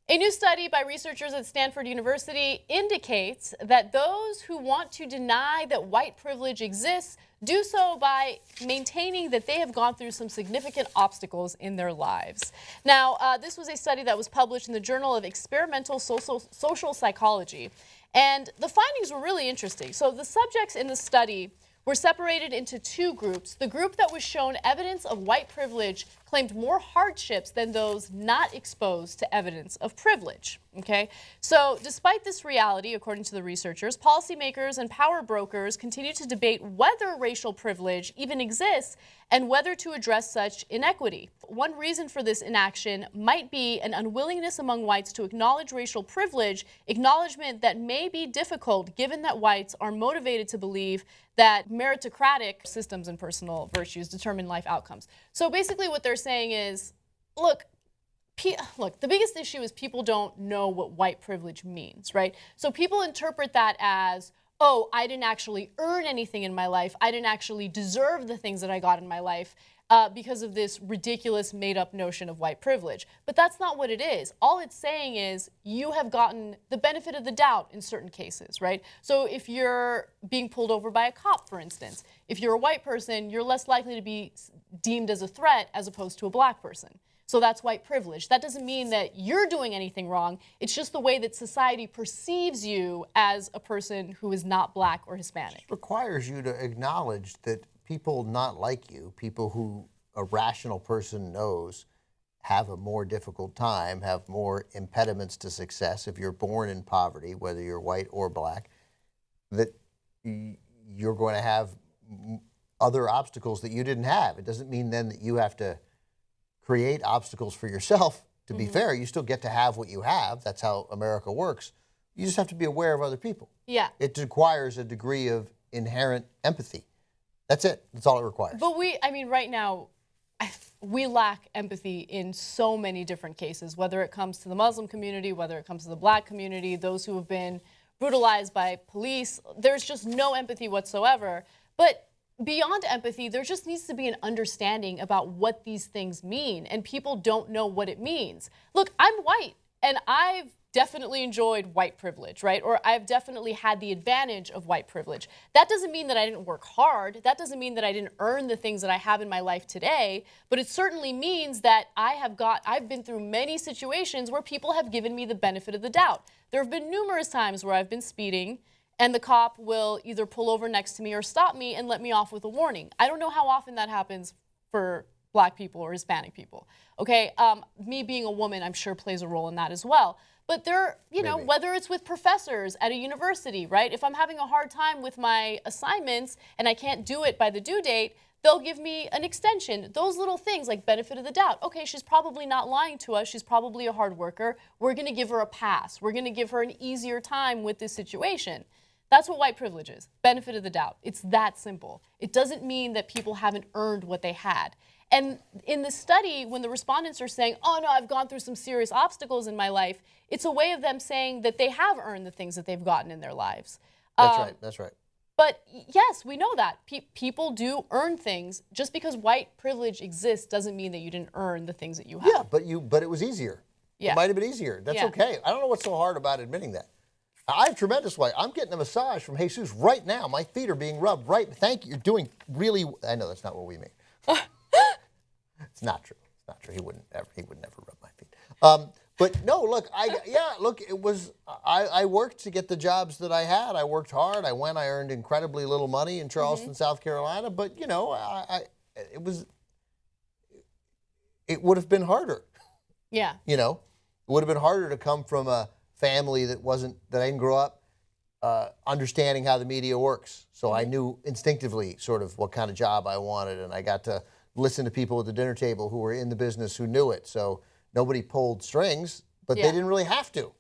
A new study by researchers at Stanford University indicates that those who want to deny that white privilege exists do so by maintaining that they have gone through some significant obstacles in their lives. Now, this was a study that was published in the Journal of Experimental Social Psychology, and the findings were really interesting. So the subjects in the study were separated into two groups. The group that was shown evidence of white privilege claimed more hardships than those not exposed to evidence of privilege. Okay? So despite this reality, according to the researchers, policymakers and power brokers continue to debate whether racial privilege even exists and whether to address such inequity. One reason for this inaction might be an unwillingness among whites to acknowledge racial privilege, acknowledgement that may be difficult given that whites are motivated to believe that meritocratic systems and personal virtues determine life outcomes. So basically what they're saying is, look, the biggest issue is people don't know what white privilege means, right? So people interpret that as, oh, I didn't actually earn anything in my life. I didn't actually deserve the things that I got in my life because of this ridiculous made-up notion of white privilege. But that's not what it is. All it's saying is you have gotten the benefit of the doubt in certain cases, right? So if you're being pulled over by a cop, for instance, if you're a white person, you're less likely to be deemed as a threat as opposed to a black person. So that's white privilege. That doesn't mean that you're doing anything wrong. It's just the way that society perceives you as a person who is not black or Hispanic. It requires you to acknowledge that people not like you, people who a rational person knows have a more difficult time, have more impediments to success. If you're born in poverty, whether you're white or black, that you're going to have other obstacles that you didn't have. It doesn't mean then that you have to create obstacles for yourself. To be fair, you still get to have what you have. That's how America works. You just have to be aware of other people. Yeah. It requires a degree of inherent empathy. That's it. That's all it requires. But right now, we lack empathy in so many different cases, whether it comes to the Muslim community, whether it comes to the black community, those who have been brutalized by police. There's just no empathy whatsoever. But beyond empathy, there just needs to be an understanding about what these things mean, and people don't know what it means. Look, I'm white, and I've definitely enjoyed white privilege, right? Or I've definitely had the advantage of white privilege. That doesn't mean that I didn't work hard. That doesn't mean that I didn't earn the things that I have in my life today, but it certainly means that I've been through many situations where people have given me the benefit of the doubt. There have been numerous times where I've been speeding and the cop will either pull over next to me or stop me and let me off with a warning. I don't know how often that happens for black people or Hispanic people, okay? Me being a woman, I'm sure plays a role in that as well. But there, whether it's with professors at a university, right? If I'm having a hard time with my assignments and I can't do it by the due date, they'll give me an extension. Those little things like benefit of the doubt. Okay, she's probably not lying to us. She's probably a hard worker. We're gonna give her a pass. We're gonna give her an easier time with this situation. That's what white privilege is, benefit of the doubt. It's that simple. It doesn't mean that people haven't earned what they had. And in the study, when the respondents are saying, oh no, I've gone through some serious obstacles in my life, it's a way of them saying that they have earned the things that they've gotten in their lives. That's right. But yes, we know that. People do earn things. Just because white privilege exists doesn't mean that you didn't earn the things that you have. Yeah, but it was easier. Yeah. It might have been easier. That's okay. I don't know what's so hard about admitting that. I have tremendous white. I'm getting a massage from Jesus right now. My feet are being rubbed right. Thank you. You're doing really. I know that's not what we mean. It's not true. It's not true. He would never rub my feet. But no, look. It was. I worked to get the jobs that I had. I worked hard. I earned incredibly little money in Charleston, South Carolina. But it would have been harder. Yeah. It would have been harder to come from a family that I didn't grow up understanding how the media works. So I knew instinctively sort of what kind of job I wanted, and I got to listen to people at the dinner table who were in the business who knew it. So nobody pulled strings, but they didn't really have to.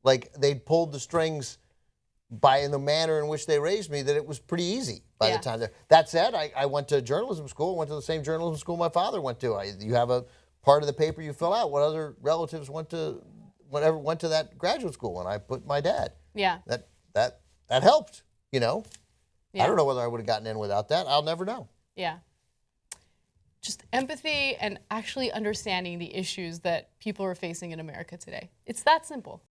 Like, they pulled the strings in the manner in which they raised me, that it was pretty easy by the time there. That said, I went to journalism school, went to the same journalism school my father went to. You have a part of the paper you fill out what other relatives went to that graduate school, and I put my dad. Yeah. That helped, Yeah. I don't know whether I would have gotten in without that. I'll never know. Yeah. just empathy and actually understanding the issues that people are facing in America today. It's that simple.